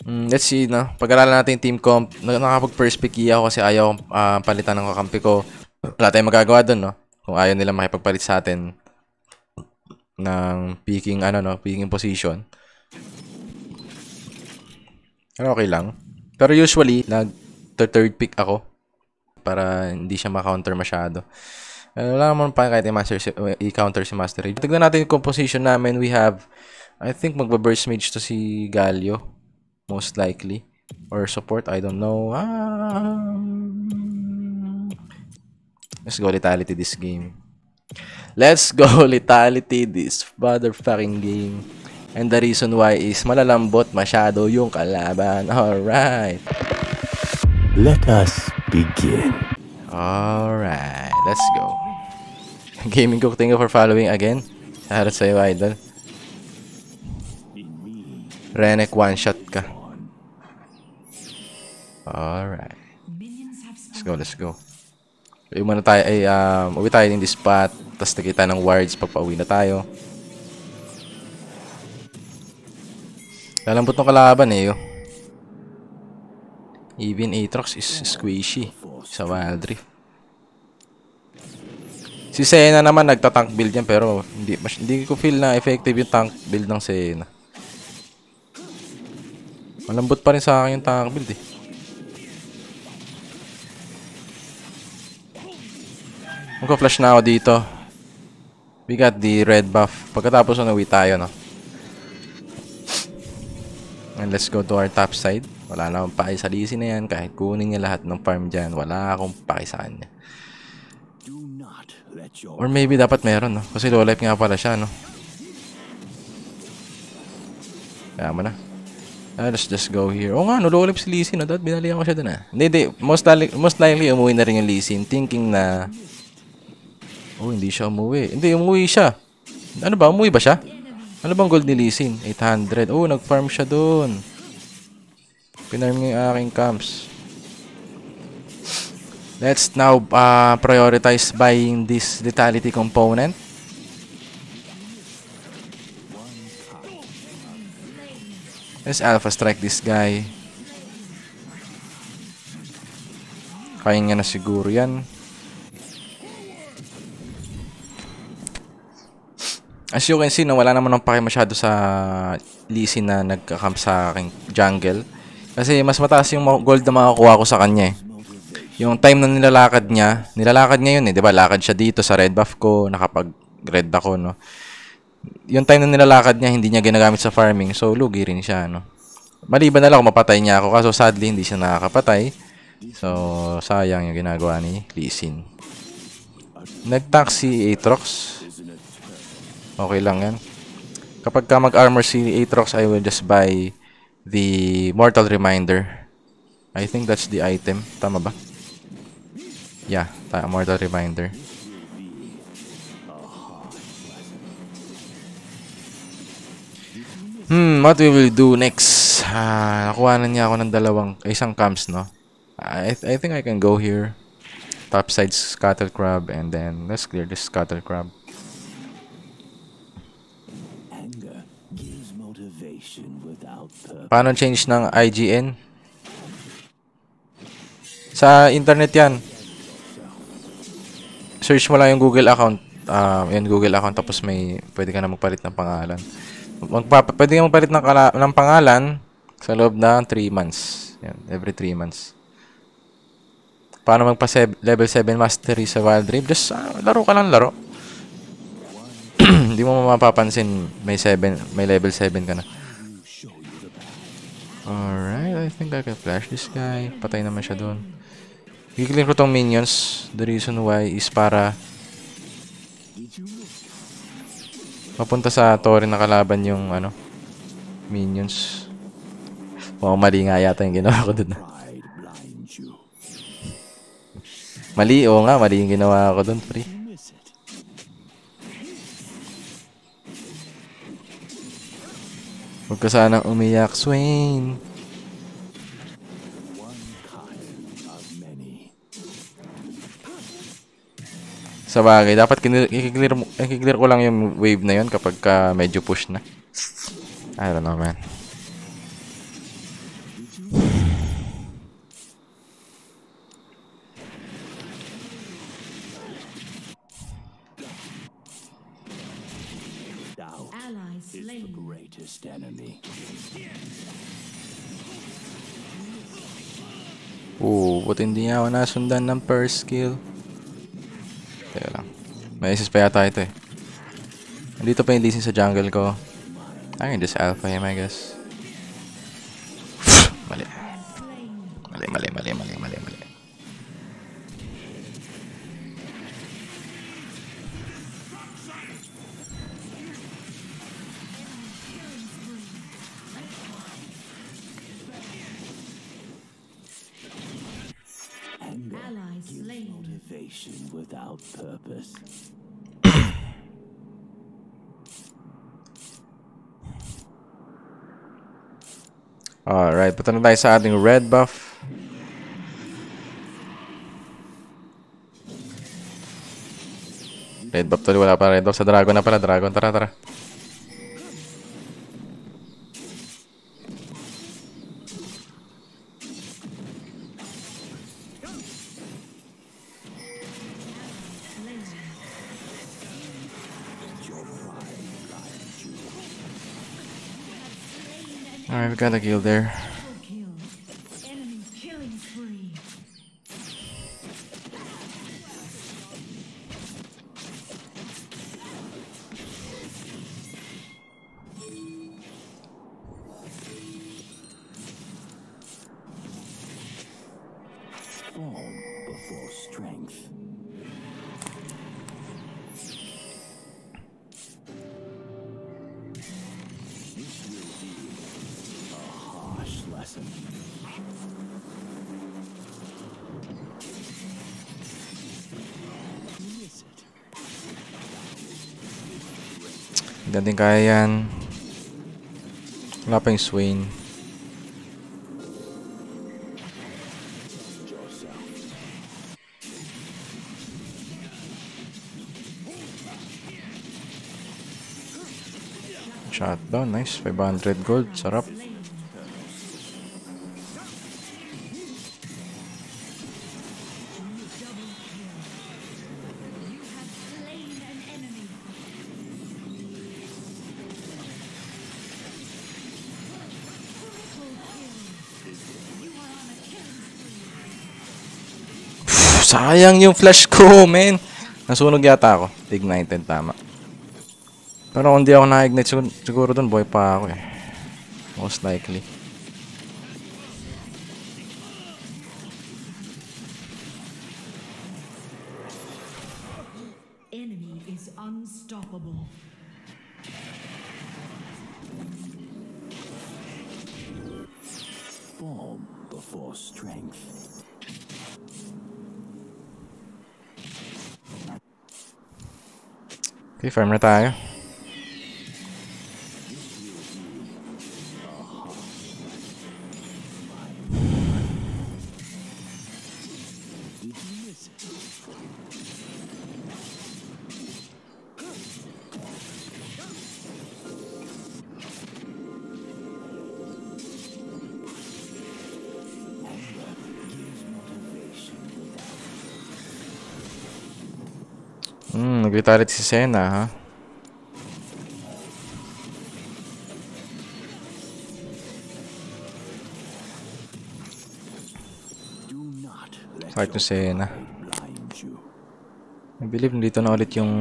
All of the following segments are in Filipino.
Let's see, no? Pag-aralan natin yung team comp. Nakapag-first pick ako kasi ayaw kong palitan ng kakampi ko. Wala tayong magagawa dun, no? Kung ayaw nila makipagpalit sa atin ng picking, picking position. Pero okay lang. Pero usually, nag-third pick ako para hindi siya ma-counter masyado. Wala naman pa kahit i-counter si Master Raid. Tignan natin yung composition namin. We have, I think magba-burst mage to si Galio. Most likely. Or support, I don't know. Let's go Lethality this game. Let's go Lethality this motherfucking game. And the reason why is malalambot masyado yung kalaban. Alright. Let us begin. Alright, let's go. Gaming Cook, thank you for following again. Shoutout sa'yo, idol. Renek, one shot ka. Alright. Let's go. Uwi tayo, uwi tayo in this spot. Tapos nakita ng wards pag pauwi na tayo. Lalambot ng kalaban eh, yo. Even Aatrox is squishy sa Wild Rift. Si Senna naman nagta-tank build yan pero hindi ko feel na effective yung tank build ng Senna. Malambot pa rin sa akin yung tank build eh. Magka-flash na ako dito. We got the red buff. Pagkatapos uwi tayo, no? And let's go to our top side. Wala namang paki sa Lee Sin na yan. Kahit kunin niya lahat ng farm dyan, wala akong paki sa kanya. Or maybe dapat meron, no? Kasi low life nga pala siya, no? Kaya mo na. Let's just go here. Oo nga, no, low life si Lee Sin, no? Dapat binalihan ko siya dun, ah. Hindi. Most likely umuwi na rin yung Lee Sin. Thinking na... Oh, hindi siya umuwi. Hindi, umuwi siya. Ano ba? Umuwi ba siya? Ano bang gold ni Lee Sin? 800. Oh, nag-farm siya dun. Pinarm niya yung aking camps. Let's now prioritize buying this lethality component. Let's alpha strike this guy. Kaya nga na siguro yan. As you can see, wala naman ng pake masyado sa Lee Sin na nagka-camp sa aking jungle. Kasi mas mataas yung gold na makakuha ko sa kanya eh. Yung time na nilalakad niya yun eh. Diba, lakad siya dito sa red buff ko, nakapag-red ako, no. Yung time na nilalakad niya, hindi niya ginagamit sa farming. So, lugi rin siya, no. Maliban na lang kung mapatay niya ako. Kaso sadly, hindi siya nakakapatay. So, sayang yung ginagawa ni Lee Sin. Nag-tank si Aatrox. Okay lang yan. Kapag ka mag-armor si Aatrox, I will just buy the Mortal Reminder. I think that's the item. Tama ba? Yeah, Mortal Reminder. What we will do next? Nakuha na niya ako ng isang camps, no? I think I can go here. Topside Scuttle Crab, and then let's clear this Scuttle Crab. Paano change ng IGN? Sa internet yan. Search mo lang yung Google account. Yan, Google account. Tapos pwede ka na magpalit ng pangalan. Pwede ka magpalit ng pangalan sa loob ng 3 months. Yan, every 3 months. Paano level 7 mastery sa Wild Rift? Just laro ka lang laro. Hindi mo mapapansin may level 7 ka na. Alright, I think I can flash this guy. Patay naman siya doon. I-clear ko tong minions. The reason why is para mapunta sa torre na kalaban yung minions. Mali nga yata yung ginawa ko doon. Mali, oo nga, mali yung ginawa ko doon, pre. Huwag ka sanang umiyak, Swain. Sa bagay, dapat i-clear ko lang yung wave na yun kapag medyo push na. I don't know, man. Ally is the slain. greatest enemy. Buti hindi niya ako nasundan ng first kill. Teka lang. May assist pa yata ito eh. Nandito pa yung Lee Sin sa jungle ko. I can just alpha him, I guess. Mali. Mali. Ally slain. Motivation without purpose. Alright, punta na tayo sa ating red buff. Red buff tuloy, wala pa red buff. Sa dragon na pala, dragon. Tara. Alright, we got a kill there. Kill. Enemy killing spree. Form before strength. This will be a harsh lesson. Miss it. Hindi natin kaya yan. Wala pa yung Swain. Shutdown, nice. 500 gold, sarap. Slain an enemy. Sayang yung flash ko, man. Nasunog yata ako. Ignited, tama. Pero kung di ako na-ignite, siguro dun boy pa ako eh. Most likely. Enemy is unstoppable. Form before strength. Okay, farm na tayo. Nag-retaliate si Senna, ha? Do not let Sakit yung Senna. blind you. I believe nandito na ulit yung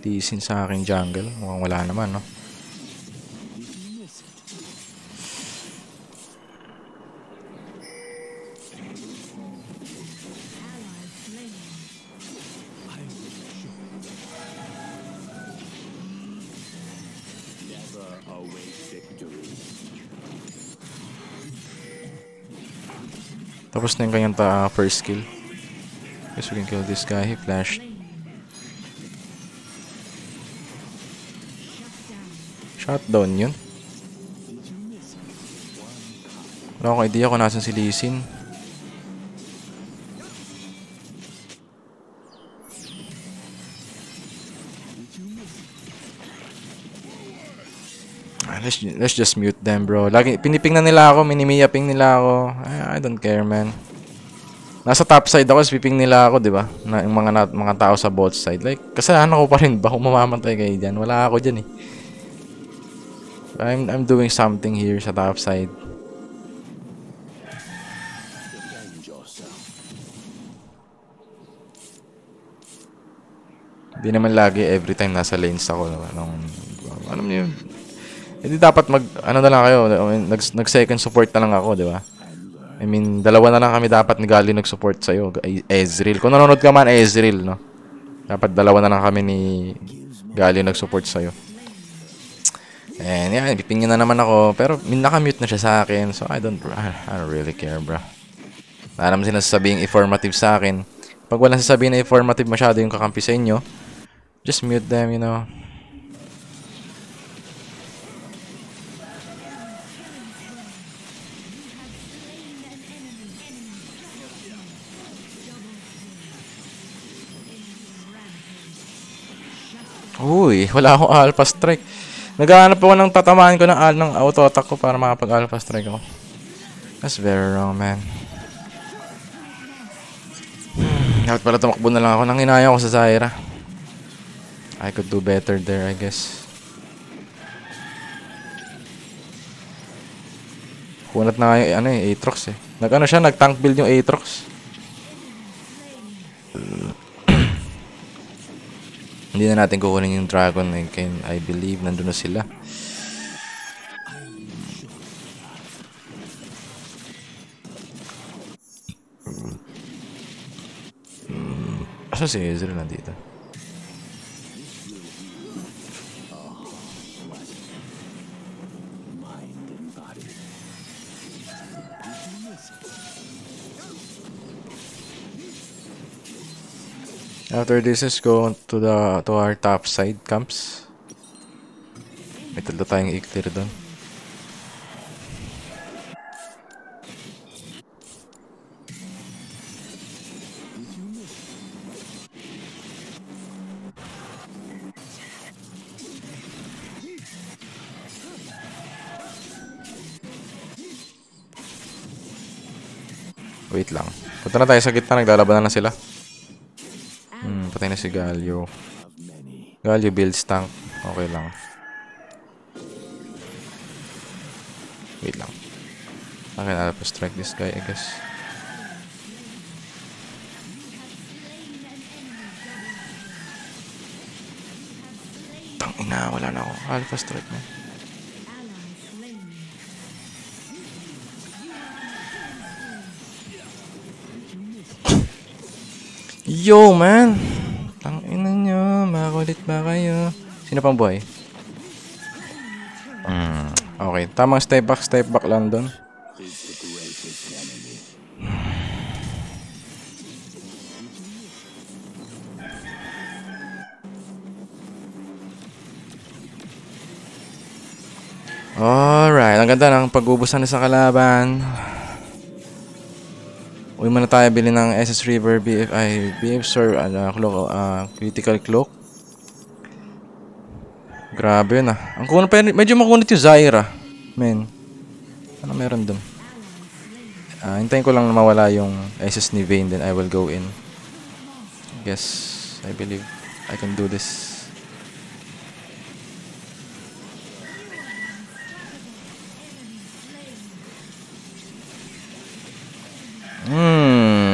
Lee Sin sa aking jungle. Mukhang wala naman, no? Ally slain. Never await victory. Tapos na yung kanyang first kill. Guess we can kill this guy. He flashed. Shutdown yun. Wala akong idea kung nasan si Lee Sin. Let's just mute them, bro. Lagi piniping na nila ako, minimiyaping nila ako. I don't care, man. nasa top side ako, sweeping nila ako, di ba? Na, yung mga tao sa both side. Like, kasalanan ko pa rin ba kung mamamatay kayo dyan? Wala ako dyan eh. I'm doing something here sa top side. Defend yourself. Hindi naman lagi every time nasa lanes ako. Alam niyo yun. Hindi dapat ano na lang kayo, nag second support na lang ako, di ba? I mean, dalawa na lang kami dapat ni Galio nag-support sa'yo. Ezreal. Kung nanonood ka man, Ezreal, no? Dapat dalawa na lang kami ni Galio nag-support sa'yo. And yan, pipingin na naman ako. Pero nakamute na siya sa akin. So I don't really care, bro. Wala naman sinasabing informative sa akin. Pag walang sasabihin na informative masyado yung kakampi sa inyo, just mute them, you know. Uy, wala akong alpha strike. Naghahanap ako ng tatamaan ko ng auto attack ko para makapag alpha strike ako. That's very wrong, man. Dapat pala tumakbo na lang ako. Nanginaya ko sa Zyra. I could do better there, I guess. Kunat na nga yung Aatrox eh. Nag-tank build yung Aatrox. Hindi na natin kukunin yung dragon. I believe nandun na sila. Asa si Ezreal nandito? After this is go to our top side camps. May talo tayong i-clear doon. Wait lang. Punta na tayo sa gitna, naglalaban na sila. Patay na si Galio. Galio builds tank. Okay lang. Wait lang. I can alpha strike this guy, I guess. Tangina, wala na ako. Alpha strike na. Yo, man! Tangina nyo, makulit ba kayo? Sino pang buhay? Okay, tamang step back lang doon. Alright, ang ganda ng pag-ubusan na sa kalaban. Uy, muna tayo bili ng SS River BF Sir, Critical Cloak. Grabe yun ah. Ang kunat, medyo makunat yung Zyra. Men. Ano meron dun? Hintayin ko lang na mawala yung SS ni Vayne, then I will go in. Yes, I believe I can do this.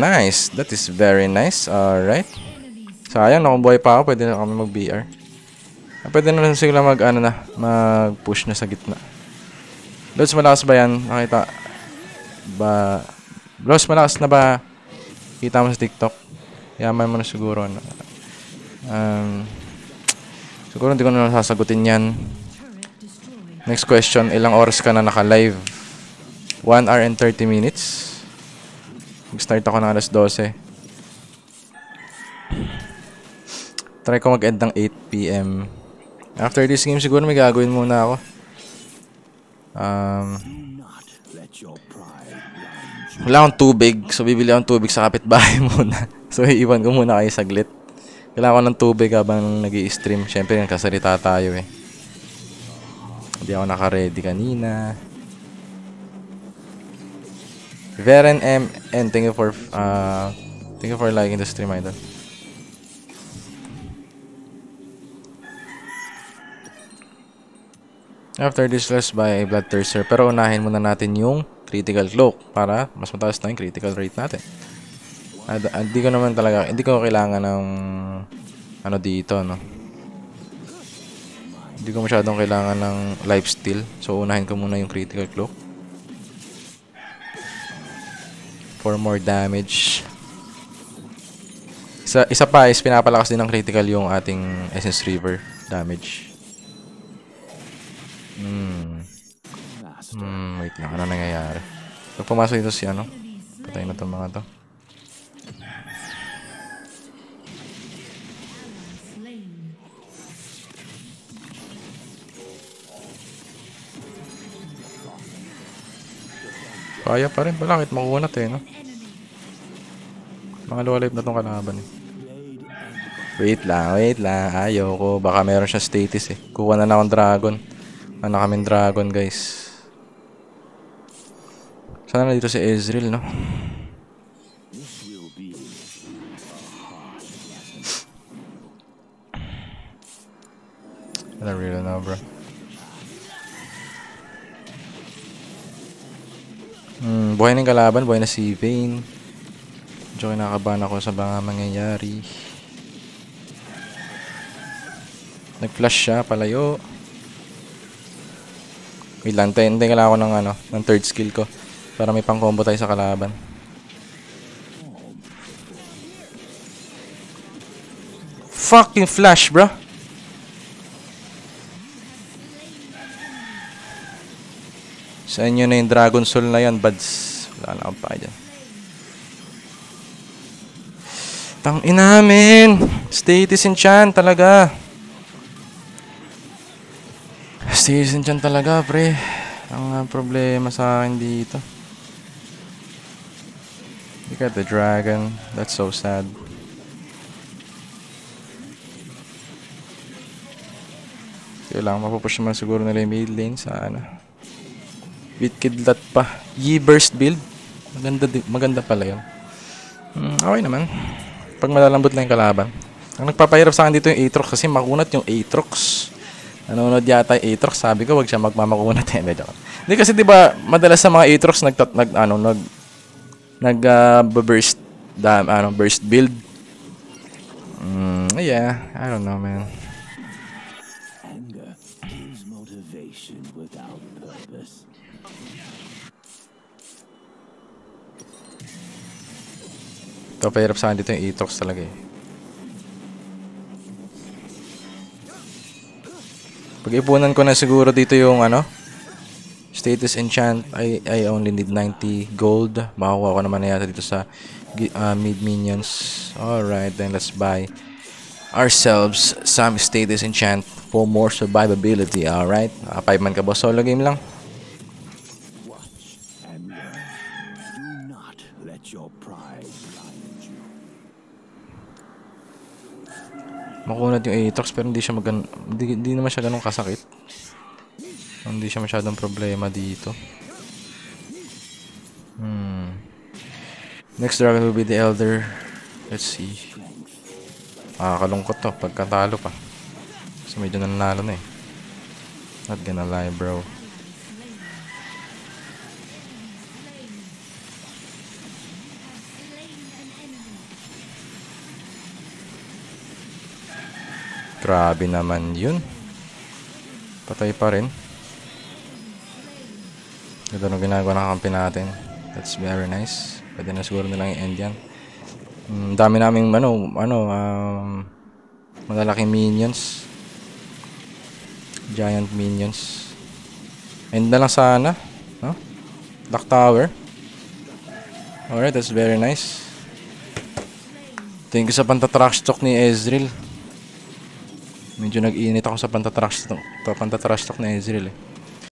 Nice. That is very nice. Alright. Sayang, nakubuhay pa ako. Pwede na kami mag-BR. Pwede na rin sila mag-push na sa gitna. Lods, malakas ba yan? Nakita ba? Lods, malakas na ba? Kita mo sa TikTok? Yaman mo na siguro. Siguro hindi ko na sasagutin yan. Next question. Ilang oras ka na naka-live? 1 hour and 30 minutes. Mag-start ako ng alas 12. Try ko mag-end ng 8 PM. After this game, siguro may gagawin muna ako. Wala akong tubig. So, bibili akong tubig sa kapitbahay muna. So, iiwan ko muna kayo saglit. Kailangan ko ng tubig habang nag-i-stream. Siyempre, nagkasalita tayo eh. Hindi ako naka-ready kanina. Veren M and thank you for liking the stream, idol. After this, let's buy a Bloodthirster. Pero unahin muna natin yung Critical Cloak para mas mataas na yung critical rate natin. Hindi ko kailangan ng ano dito, no? Hindi ko masyadong kailangan ng lifesteal. So, unahin ko muna yung Critical Cloak. For more damage. Isa pa is pinapalakas din ng critical yung ating Essence River damage. Wait lang. Ano nangyayari? Pag pumasok dito si ano? Patay na itong mga to. Slain. Kaya pa rin. Bakit makunat eh, no? Mga low life na tong kalaban eh. Wait lang. Ayoko. Baka meron siya status eh. Kuha na akong dragon. Ano kaming dragon, guys. Sana na dito si Ezreal, no? This will be a harsh lesson. I don't really know, bro. Buhay na yung kalaban. Buhay na si Vayne. Medyo kinakabahan ako sa mga mangyayari. Nag-flash siya, palayo. Wait lang, hintay ka lang ako ng third skill ko. Para may pang-combo tayo sa kalaban. Fucking flash, bro. Sa inyo na yung Dragon Soul na yan, buds. Wala na akong pa dyan. Tang inamin! Status enchant talaga. Status enchant talaga, pre. Ang problema sa akin dito. You got the dragon. That's so sad. Kailangan mapupush naman siguro nila yung mid lane sa ano. Witkidlat pa. Yi-burst build. Maganda pala yun. Okay naman. Pag malalambot lang yung kalaban. Ang nagpapahirap sa akin dito yung Aatrox kasi makunat yung Aatrox. Nanonood yata yung Aatrox. Sabi ko wag siya magmamakunat eh. Hindi kasi diba madalas sa mga Aatrox burst burst build. Yeah, I don't know, man. Anger gives motivation without purpose. Ito pahirap sa akin dito yung Aatrox talaga eh. Pag-ipunan ko na siguro dito yung status enchant. I only need 90 gold. Makakuha ko naman na yata dito sa mid minions. Alright, then let's buy ourselves some status enchant for more survivability. Alright, 5 man ka boss. Solo game lang. Watch and learn. Do not let your pride blind you. Makunat yung Aatrox pero hindi naman siya ganun kasakit. Hindi siya masyadong problema dito. Next dragon will be the Elder. Let's see. Kalungkot to pagkatalo pa. Kasi medyo nanalo na eh. Not gonna lie, bro. Grabe naman yun. Patay pa rin. Ito nung ginagawa ng kampi natin. That's very nice. Pwede na siguro nilang i-end yan. Dami naming malalaking minions. Giant minions. End na lang sana. No? Dark Tower. Alright, that's very nice. Thank you sa pantatrash talk ni Ezreal. Medyo nag-iinit ako sa pantatrash talk ni Ezreal eh.